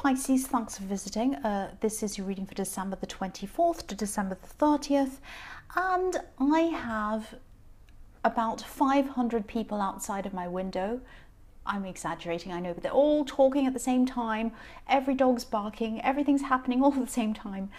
Pisces, thanks for visiting. This is your reading for December the 24th to December the 30th. And I have about 500 people outside of my window. I'm exaggerating, I know, but they're all talking at the same time. Every dog's barking, everything's happening all at the same time.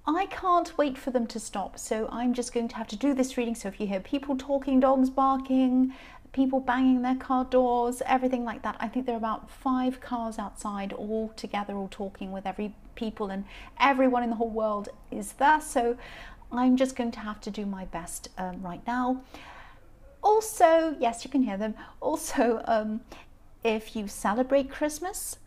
I can't wait for them to stop, so I'm just going to have to do this reading. So if you hear people talking, dogs barking, people banging their car doors, everything like that, I think there are about 5 cars outside all together, all talking with every people, and everyone in the whole world is there. So I'm just going to have to do my best right now. Also, yes, you can hear them. Also, if you celebrate Christmas,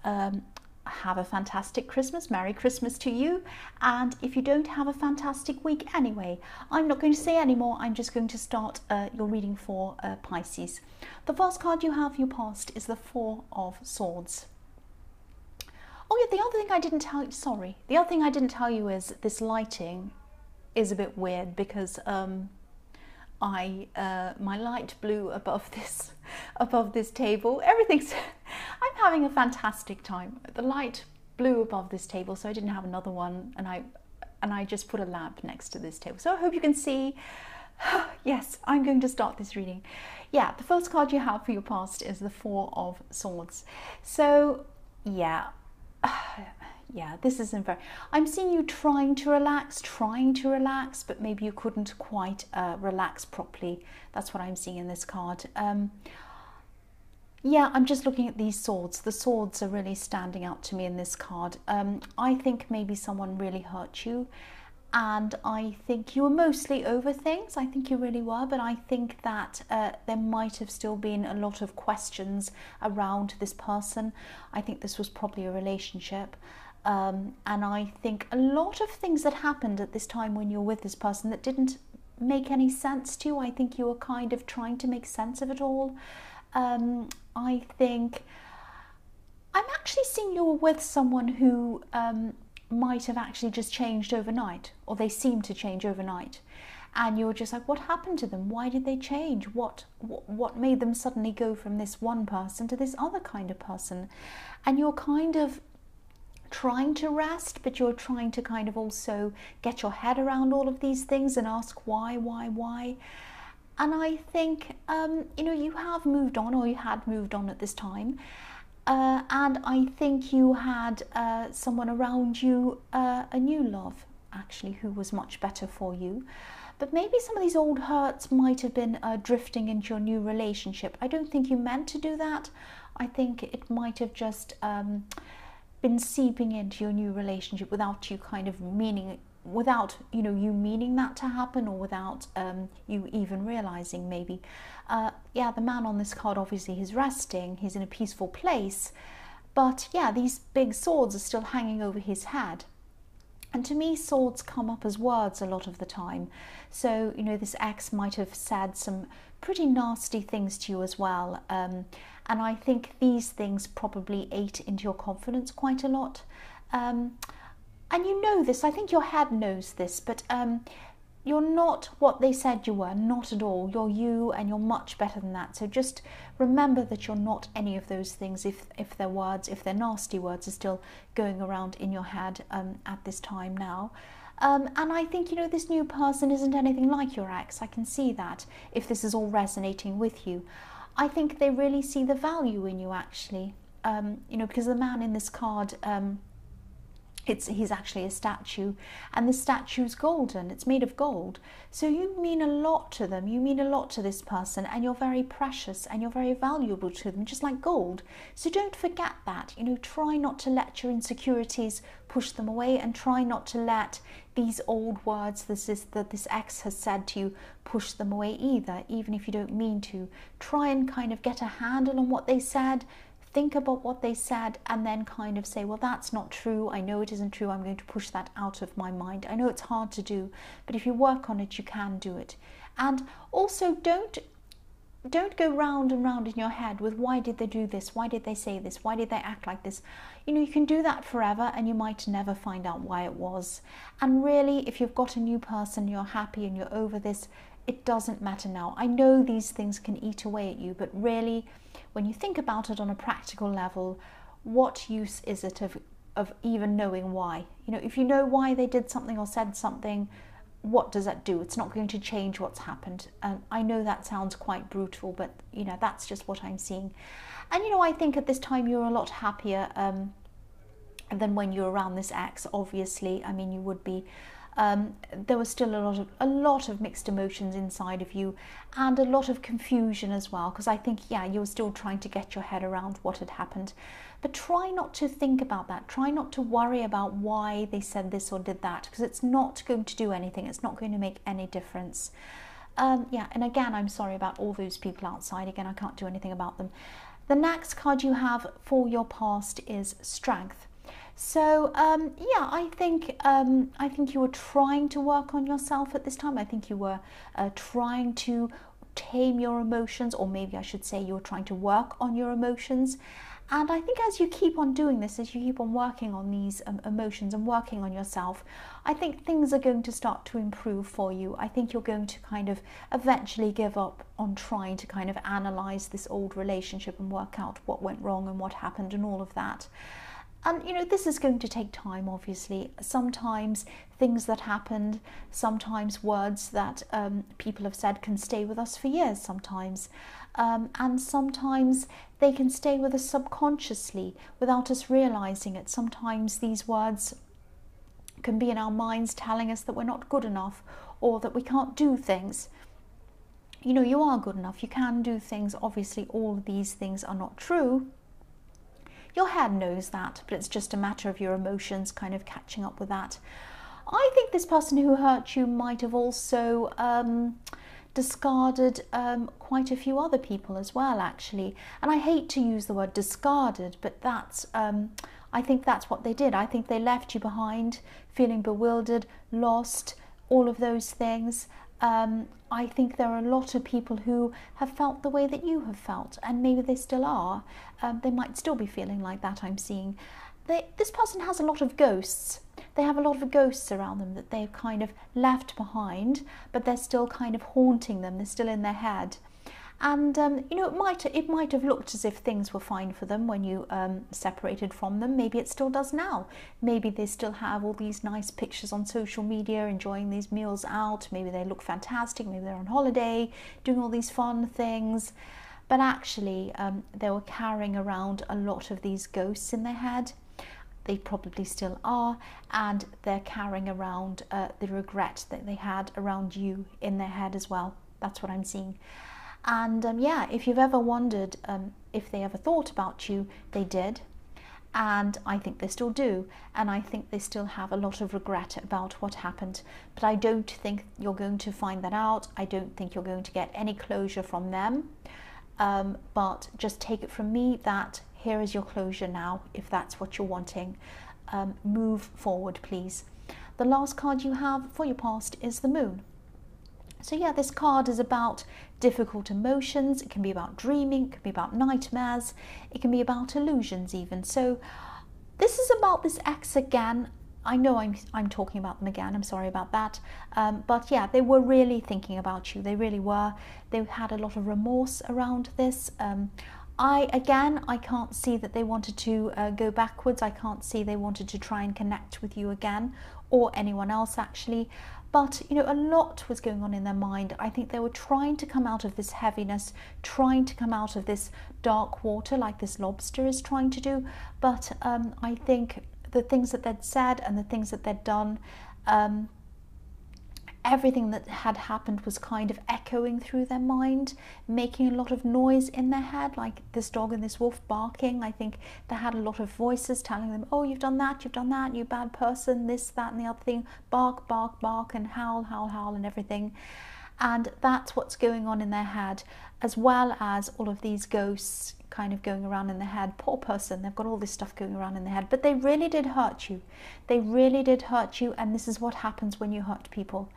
have a fantastic Christmas. Merry Christmas to you. And if you don't, have a fantastic week anyway. I'm not going to say any more. I'm just going to start your reading for Pisces. The first card you have for your past is the Four of Swords. Oh yeah, the other thing I didn't tell you, sorry. The other thing I didn't tell you is this lighting is a bit weird because my light blew above this table. Everything's I'm having a fantastic time. The light blew above this table, so I didn't have another one, and I just put a lamp next to this table. So I hope you can see. Yes, I'm going to start this reading. Yeah, the first card you have for your past is the Four of Swords. So yeah. Yeah, this isn't very... I'm seeing you trying to relax, but maybe you couldn't quite relax properly. That's what I'm seeing in this card. Yeah, I'm just looking at these swords. The swords are really standing out to me in this card. I think maybe someone really hurt you, and I think you were mostly over things. I think you really were, but I think that there might have still been a lot of questions around this person. I think this was probably a relationship. And I think a lot of things that happened at this time when you were with this person that didn't make any sense to you. I think you were kind of trying to make sense of it all. I think I'm actually seeing you were with someone who might have actually just changed overnight, or they seem to change overnight. And you're just like, what happened to them? Why did they change? What made them suddenly go from this one person to this other kind of person? And you're kind of trying to rest, but you're trying to kind of also get your head around all of these things and ask why. And I think you know, you have moved on, or you had moved on at this time, and I think you had someone around you, a new love actually, who was much better for you. But maybe some of these old hurts might have been drifting into your new relationship. I don't think you meant to do that. I think it might have just been seeping into your new relationship without you kind of meaning, without, you know, you meaning that to happen, or without you even realizing maybe. Yeah, the man on this card, obviously he's resting, he's in a peaceful place, but yeah, these big swords are still hanging over his head. And to me, swords come up as words a lot of the time. So, you know, this ex might have said some pretty nasty things to you as well. And I think these things probably ate into your confidence quite a lot. And you know this, I think your head knows this, but you're not what they said you were, not at all. You're you, and you're much better than that. So just remember that you're not any of those things if their words, if their nasty words are still going around in your head at this time now. And I think, you know, this new person isn't anything like your ex. I can see that, if this is all resonating with you. I think they really see the value in you, actually. You know, because the man in this card, he's actually a statue, and the statue's golden. It's made of gold. So you mean a lot to them. You mean a lot to this person, and you're very precious and you're very valuable to them, just like gold. So don't forget that. You know, try not to let your insecurities push them away, and try not to let these old words that this ex has said to you push them away either, even if you don't mean to. Try and kind of get a handle on what they said. Think about what they said, and then kind of say, well, that's not true. I know it isn't true. I'm going to push that out of my mind. I know it's hard to do, but if you work on it, you can do it. And also don't go round and round in your head with, why did they do this? Why did they say this? Why did they act like this? You know, you can do that forever, and you might never find out why it was. And really, if you've got a new person, you're happy and you're over this, it doesn't matter now. I know these things can eat away at you, but really, when you think about it on a practical level, what use is it of of even knowing why. You know, if you know why they did something or said something, what does that do? It's not going to change what's happened. I know that sounds quite brutal, but you know, that's just what I'm seeing. And you know, I think at this time you're a lot happier than when you're around this ex. Obviously, I mean, you would be. There was still a lot of mixed emotions inside of you, and a lot of confusion as well, because I think, yeah, you were still trying to get your head around what had happened. But try not to think about that. Try not to worry about why they said this or did that, because it's not going to do anything. It's not going to make any difference. Yeah, and again, I'm sorry about all those people outside. Again, I can't do anything about them. The next card you have for your past is Strength. So yeah, I think you were trying to work on yourself at this time. I think you were trying to tame your emotions, or maybe I should say you were trying to work on your emotions. And I think as you keep on doing this, as you keep on working on these emotions and working on yourself, I think things are going to start to improve for you. I think you're going to kind of eventually give up on trying to kind of analyze this old relationship and work out what went wrong and what happened and all of that. And you know, this is going to take time, obviously. Sometimes things that happened, sometimes words that people have said can stay with us for years sometimes. And sometimes they can stay with us subconsciously without us realizing it. Sometimes these words can be in our minds telling us that we're not good enough, or that we can't do things. You know, you are good enough, you can do things. Obviously, all of these things are not true. Your head knows that, but it's just a matter of your emotions kind of catching up with that. I think this person who hurt you might have also discarded quite a few other people as well, actually. And I hate to use the word discarded, but that's I think that's what they did. I think they left you behind feeling bewildered, lost, all of those things. I think there are a lot of people who have felt the way that you have felt, and maybe they still are. They might still be feeling like that, I'm seeing. This person has a lot of ghosts. They have a lot of ghosts around them that they've kind of left behind, but they're still kind of haunting them. They're still in their head. And, you know, it might have looked as if things were fine for them when you separated from them. Maybe it still does now. Maybe they still have all these nice pictures on social media, enjoying these meals out. Maybe they look fantastic. Maybe they're on holiday, doing all these fun things. But actually, they were carrying around a lot of these ghosts in their head. They probably still are. And they're carrying around the regret that they had around you in their head as well. That's what I'm seeing. And yeah, if you've ever wondered if they ever thought about you, they did. And I think they still do. And I think they still have a lot of regret about what happened. But I don't think you're going to find that out. I don't think you're going to get any closure from them. But just take it from me that here is your closure now, if that's what you're wanting. Move forward, please. The last card you have for your past is the Moon. So yeah, this card is about difficult emotions. It can be about dreaming, it can be about nightmares, it can be about illusions even. So this is about this ex again. I know I'm talking about them again, I'm sorry about that. But yeah, they were really thinking about you. They really were. They had a lot of remorse around this. I can't see that they wanted to go backwards. I can't see they wanted to try and connect with you again, or anyone else actually. But, you know, a lot was going on in their mind. I think they were trying to come out of this heaviness, trying to come out of this dark water like this lobster is trying to do. But I think the things that they'd said and the things that they'd done, everything that had happened was kind of echoing through their mind, making a lot of noise in their head, like this dog and this wolf barking. I think they had a lot of voices telling them, oh, you've done that, you bad person, this, that, and the other thing, bark, bark, bark, and howl, howl, howl, and everything. And that's what's going on in their head, as well as all of these ghosts kind of going around in their head. Poor person, they've got all this stuff going around in their head, but they really did hurt you. They really did hurt you, and this is what happens when you hurt people.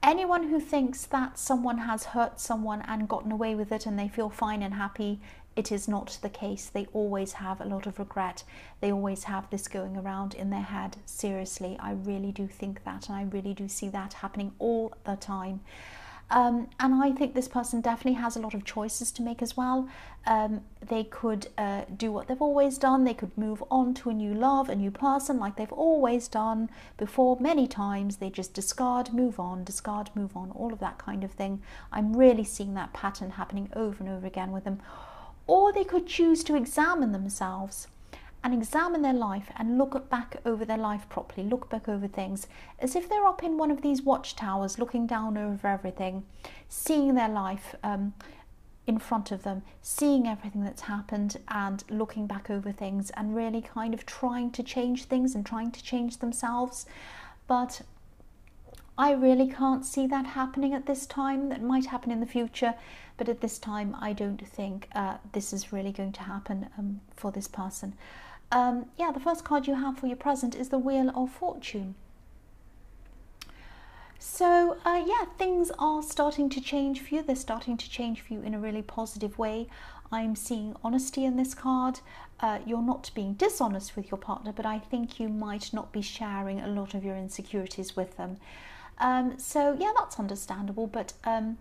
Anyone who thinks that someone has hurt someone and gotten away with it and they feel fine and happy, it is not the case. They always have a lot of regret. They always have this going around in their head. Seriously, I really do think that, and I really do see that happening all the time. And I think this person definitely has a lot of choices to make as well. They could do what they've always done. They could move on to a new love, a new person, like they've always done before many times. They just discard, move on, all of that kind of thing. I'm really seeing that pattern happening over and over again with them. Or they could choose to examine themselves and examine their life and look back over their life properly, look back over things as if they're up in one of these watchtowers looking down over everything, seeing their life in front of them, seeing everything that's happened and looking back over things and really kind of trying to change things and trying to change themselves. But I really can't see that happening at this time. That might happen in the future, but at this time I don't think this is really going to happen for this person. Yeah, the first card you have for your present is the Wheel of Fortune. So yeah, things are starting to change for you. They're starting to change for you in a really positive way. I'm seeing honesty in this card. You're not being dishonest with your partner, but I think you might not be sharing a lot of your insecurities with them. So yeah, that's understandable, but I'm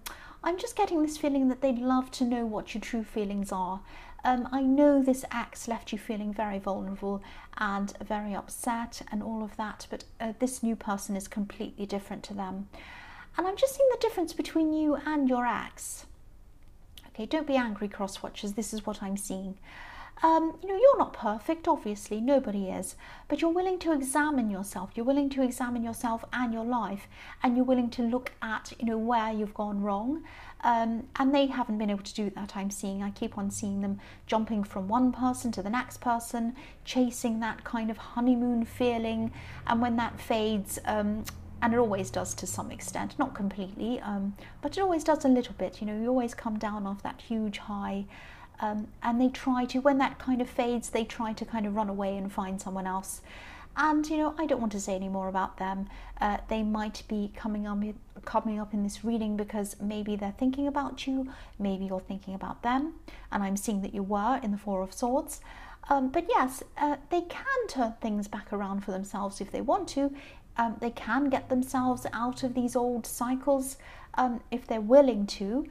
just getting this feeling that they'd love to know what your true feelings are. I know this ex left you feeling very vulnerable and very upset and all of that, but this new person is completely different to them. And I'm just seeing the difference between you and your ex. Okay, don't be angry, cross-watchers. This is what I'm seeing. You know, you're not perfect, obviously, nobody is, but you're willing to examine yourself. You're willing to examine yourself and your life, and you're willing to look at, you know, where you've gone wrong. And they haven't been able to do that, I'm seeing. I keep on seeing them jumping from one person to the next person, chasing that kind of honeymoon feeling, and when that fades, and it always does to some extent, not completely, but it always does a little bit, you know, you always come down off that huge high. And they try to, when that kind of fades, they try to kind of run away and find someone else. And, you know, I don't want to say any more about them. They might be coming up in this reading because maybe they're thinking about you, maybe you're thinking about them. And I'm seeing that you were in the Four of Swords. But yes, they can turn things back around for themselves if they want to. They can get themselves out of these old cycles if they're willing to.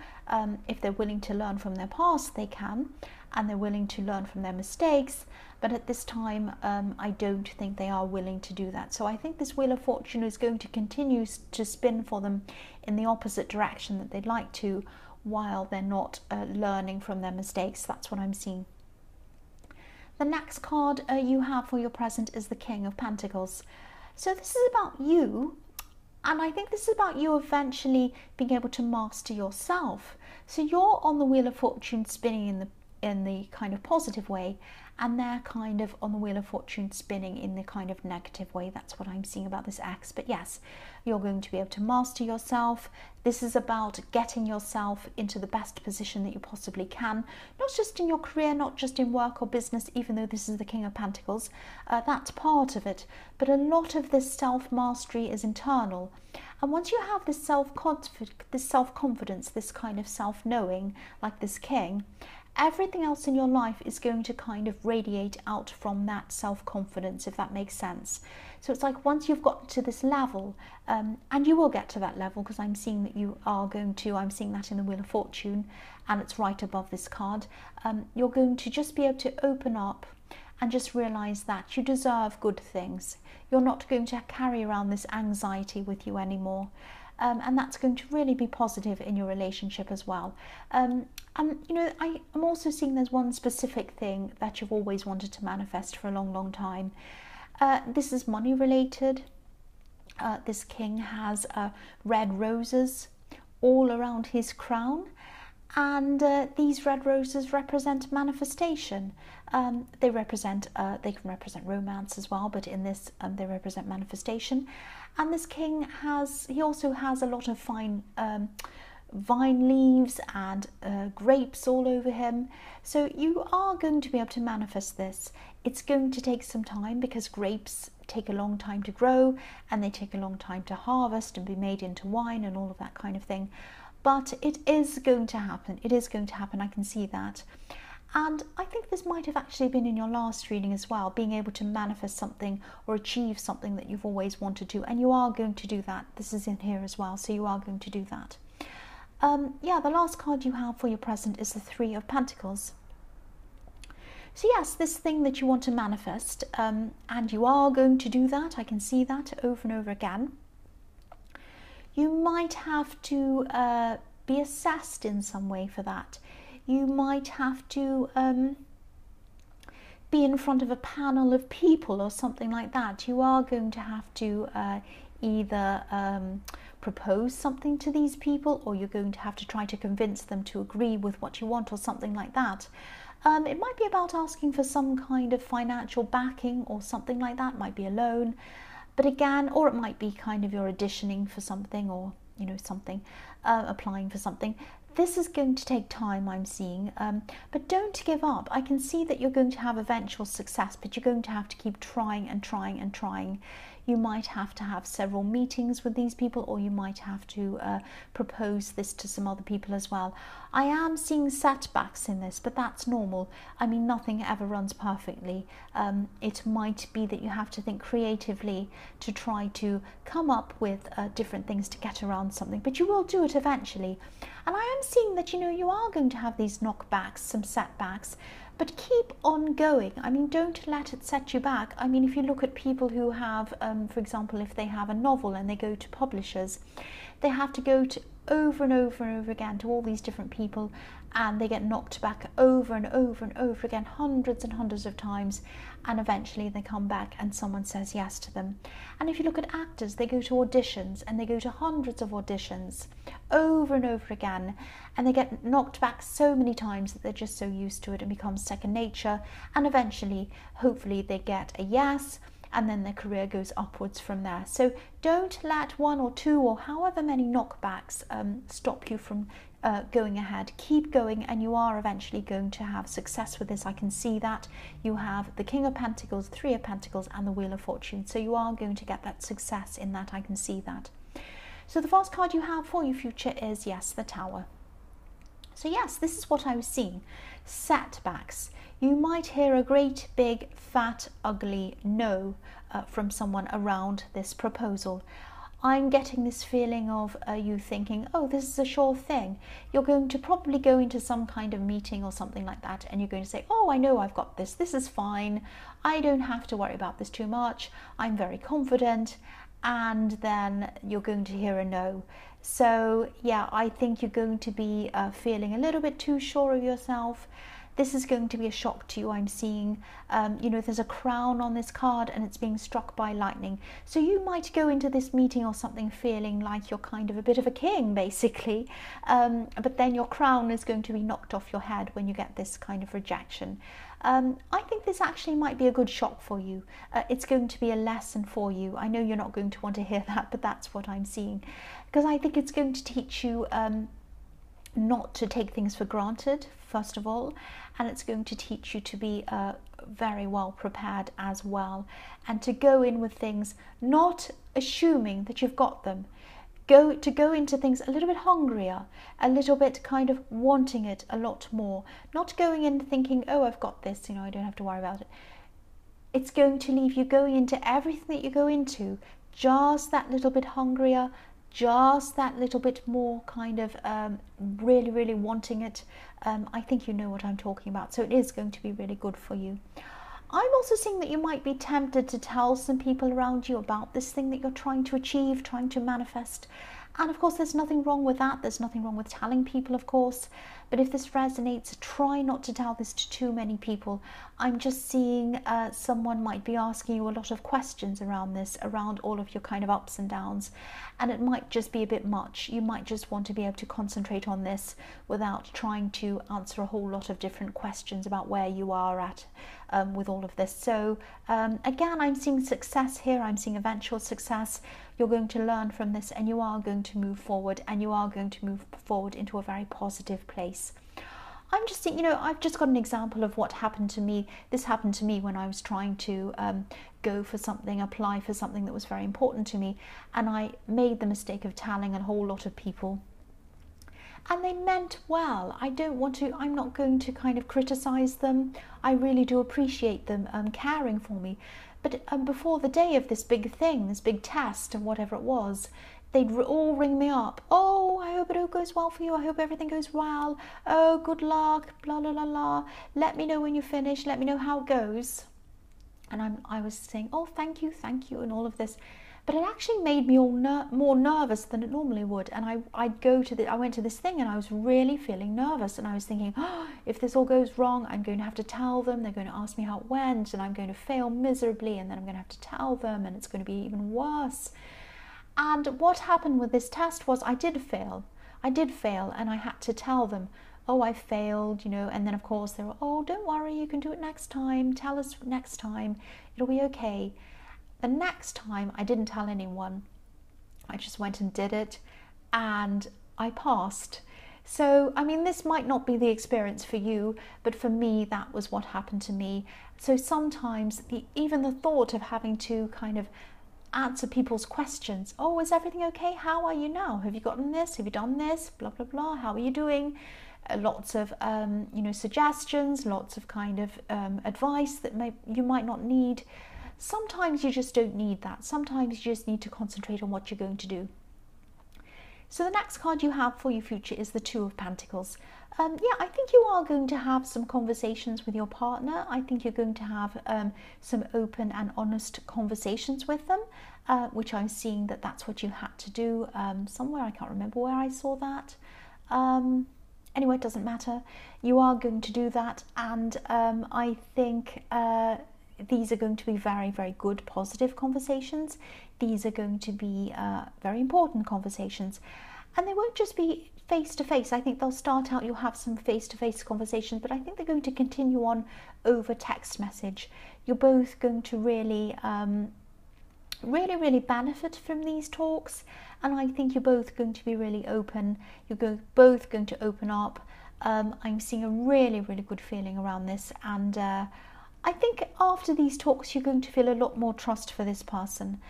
If they're willing to learn from their past, they can, and they're willing to learn from their mistakes. But at this time, I don't think they are willing to do that. So I think this Wheel of Fortune is going to continue to spin for them in the opposite direction that they'd like to, while they're not learning from their mistakes. That's what I'm seeing. The next card you have for your present is the King of Pentacles. So this is about you, and I think this is about you eventually being able to master yourself. So you're on the Wheel of Fortune spinning in the kind of positive way, and they're kind of on the Wheel of Fortune spinning in the kind of negative way. That's what I'm seeing about this ex. But yes, you're going to be able to master yourself. This is about getting yourself into the best position that you possibly can, not just in your career, not just in work or business, even though this is the King of Pentacles. That's part of it. But a lot of this self-mastery is internal. And once you have this self-confidence, this kind of self-knowing, like this king, everything else in your life is going to kind of radiate out from that self-confidence, if that makes sense. So it's like once you've got to this level, and you will get to that level, because I'm seeing that you are going to, I'm seeing that in the Wheel of Fortune, and it's right above this card, you're going to just be able to open up and just realize that you deserve good things. You're not going to carry around this anxiety with you anymore. And that's going to really be positive in your relationship as well. And you know, I'm also seeing there's one specific thing that you've always wanted to manifest for a long, long time. This is money related. This king has red roses all around his crown. And these red roses represent manifestation. They can represent romance as well, but in this they represent manifestation. And this king he also has a lot of fine vine leaves and grapes all over him. So you are going to be able to manifest this. It's going to take some time, because grapes take a long time to grow, and they take a long time to harvest and be made into wine and all of that kind of thing. But it is going to happen. It is going to happen. I can see that. And I think this might have actually been in your last reading as well, being able to manifest something or achieve something that you've always wanted to. And you are going to do that. This is in here as well. So you are going to do that. Yeah, the last card you have for your present is the Three of Pentacles. So yes, this thing that you want to manifest, and you are going to do that. I can see that over and over again. You might have to be assessed in some way for that. You might have to be in front of a panel of people or something like that. You are going to have to either propose something to these people, or you're going to have to try to convince them to agree with what you want or something like that. It might be about asking for some kind of financial backing or something like that. It might be a loan, but again, or it might be kind of you're auditioning for something, or you know, something, applying for something. This is going to take time, I'm seeing, but don't give up. I can see that you're going to have eventual success, but you're going to have to keep trying and trying and trying. You might have to have several meetings with these people, or you might have to propose this to some other people as well. I am seeing setbacks in this, but that's normal. I mean, nothing ever runs perfectly. It might be that you have to think creatively to try to come up with different things to get around something, but you will do it eventually. And I am seeing that, you know, you are going to have these knockbacks, some setbacks, but keep on going. I mean, don't let it set you back. I mean, if you look at people who have, for example, if they have a novel and they go to publishers, they have to go to over and over and over again to all these different people, and they get knocked back over and over and over again, hundreds and hundreds of times, and eventually they come back and someone says yes to them. And if you look at actors, they go to auditions and they go to hundreds of auditions over and over again, and they get knocked back so many times that they're just so used to it and becomes second nature, and eventually, hopefully, they get a yes, and then their career goes upwards from there. So don't let one or two or however many knockbacks stop you from going ahead. Keep going, and you are eventually going to have success with this. I can see that. You have the King of Pentacles, Three of Pentacles, and the Wheel of Fortune. So you are going to get that success in that. I can see that. So the first card you have for your future is, yes, the Tower. So yes, this is what I was seeing. Setbacks. You might hear a great big fat ugly no from someone around this proposal. I'm getting this feeling of you thinking, oh, this is a sure thing. You're going to probably go into some kind of meeting or something like that, and you're going to say, oh, I know I've got this. This is fine. I don't have to worry about this too much. I'm very confident. And then you're going to hear a no. So yeah, I think you're going to be feeling a little bit too sure of yourself. This is going to be a shock to you, I'm seeing. You know, there's a crown on this card and it's being struck by lightning. So you might go into this meeting or something feeling like you're kind of a bit of a king, basically. But then your crown is going to be knocked off your head when you get this kind of rejection. I think this actually might be a good shock for you. It's going to be a lesson for you. I know you're not going to want to hear that, but that's what I'm seeing. Because I think it's going to teach you not to take things for granted, first of all, and it's going to teach you to be very well prepared as well, and to go in with things not assuming that you've got them. Go into things a little bit hungrier, a little bit kind of wanting it a lot more, not going in thinking, oh, I've got this, you know, I don't have to worry about it. It's going to leave you going into everything that you go into just that little bit hungrier, just that little bit more kind of really, really wanting it. I think you know what I'm talking about. So it is going to be really good for you. I'm also seeing that you might be tempted to tell some people around you about this thing that you're trying to achieve, trying to manifest. And of course, there's nothing wrong with that. There's nothing wrong with telling people, of course. But if this resonates, try not to tell this to too many people. I'm just seeing someone might be asking you a lot of questions around this, around all of your kind of ups and downs. And it might just be a bit much. You might just want to be able to concentrate on this without trying to answer a whole lot of different questions about where you are at with all of this. So again, I'm seeing success here. I'm seeing eventual success. You're going to learn from this, and you are going to move forward, and you are going to move forward into a very positive place. I'm just seeing, you know, I've just got an example of what happened to me. This happened to me when I was trying to go for something, apply for something that was very important to me, and I made the mistake of telling a whole lot of people. And they meant well. I'm not going to kind of criticize them. I really do appreciate them caring for me. But before the day of this big thing, this big test and whatever it was, they'd all ring me up. Oh, I hope it all goes well for you. I hope everything goes well. Oh, good luck, blah, blah, blah, blah. Let me know when you finish. Let me know how it goes. And I was saying, oh, thank you, and all of this. But it actually made me all more nervous than it normally would. And I went to this thing and I was really feeling nervous. And I was thinking, oh, if this all goes wrong, I'm going to have to tell them. They're going to ask me how it went, and I'm going to fail miserably. And then I'm going to have to tell them, and it's going to be even worse. And what happened with this test was I did fail, and I had to tell them, oh, I failed, you know. And then of course they were, oh, don't worry, you can do it next time, tell us next time, it'll be okay. The next time I didn't tell anyone, I just went and did it, and I passed. So I mean, this might not be the experience for you, but for me that was what happened to me. So sometimes even the thought of having to kind of answer people's questions, oh, is everything okay, how are you now, have you gotten this, have you done this, blah blah blah, how are you doing, lots of you know, suggestions, lots of kind of advice that you might not need. Sometimes you just don't need that. Sometimes you just need to concentrate on what you're going to do. So the next card you have for your future is the Two of Pentacles. Yeah, I think you are going to have some conversations with your partner. I think you're going to have some open and honest conversations with them, which I'm seeing that's what you had to do somewhere. I can't remember where I saw that. Anyway, it doesn't matter. You are going to do that, and I think these are going to be very, very good, positive conversations. These are going to be very important conversations. And they won't just be face-to-face. I think they'll start out, you'll have some face-to-face conversations, but I think they're going to continue on over text message. You're both going to really, really benefit from these talks. And I think you're both going to be really open. You're both going to open up. I'm seeing a really, really good feeling around this. And I think after these talks, you're going to feel a lot more trust for this person.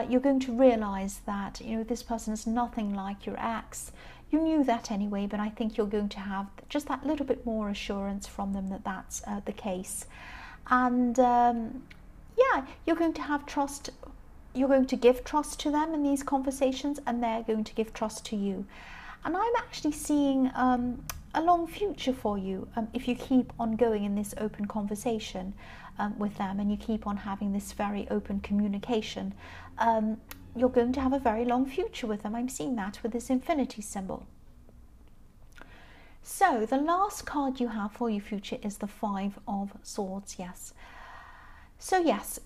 You're going to realize that, you know, this person is nothing like your ex. You knew that anyway, but I think you're going to have just that little bit more assurance from them that that's the case. And yeah, you're going to have trust. You're going to give trust to them in these conversations, and they're going to give trust to you. And I'm actually seeing a long future for you if you keep on going in this open conversation with them, and you keep on having this very open communication. You're going to have a very long future with them. I'm seeing that with this infinity symbol. So the last card you have for your future is the Five of Swords. Yes. So yes,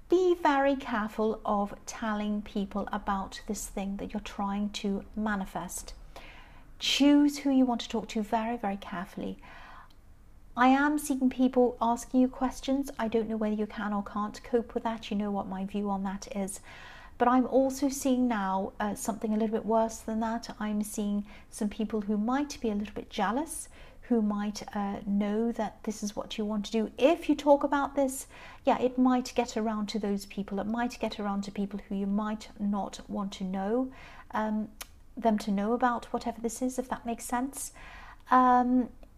be very careful of telling people about this thing that you're trying to manifest. Choose who you want to talk to very, very carefully. I am seeing people asking you questions. I don't know whether you can or can't cope with that. You know what my view on that is. But I'm also seeing now something a little bit worse than that. I'm seeing some people who might be a little bit jealous, who might know that this is what you want to do. If you talk about this, yeah, it might get around to those people. It might get around to people who you might not want to know, them to know about whatever this is, if that makes sense.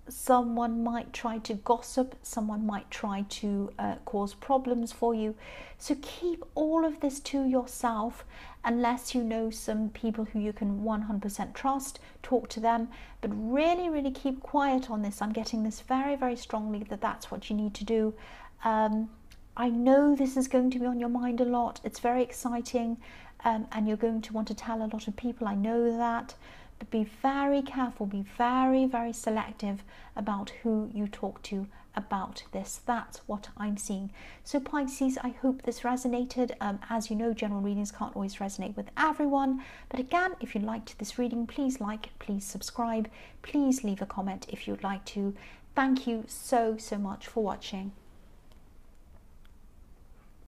Someone might try to gossip, someone might try to cause problems for you. So keep all of this to yourself, unless you know some people who you can 100% trust. Talk to them, but really, really keep quiet on this. I'm getting this very, very strongly that that's what you need to do. I know this is going to be on your mind a lot. It's very exciting, and you're going to want to tell a lot of people. I know that. But be very careful, be very, very selective about who you talk to about this. That's what I'm seeing. So Pisces, I hope this resonated. As you know, general readings can't always resonate with everyone. But again, if you liked this reading, please like, please subscribe, please leave a comment if you'd like to. Thank you so, so much for watching.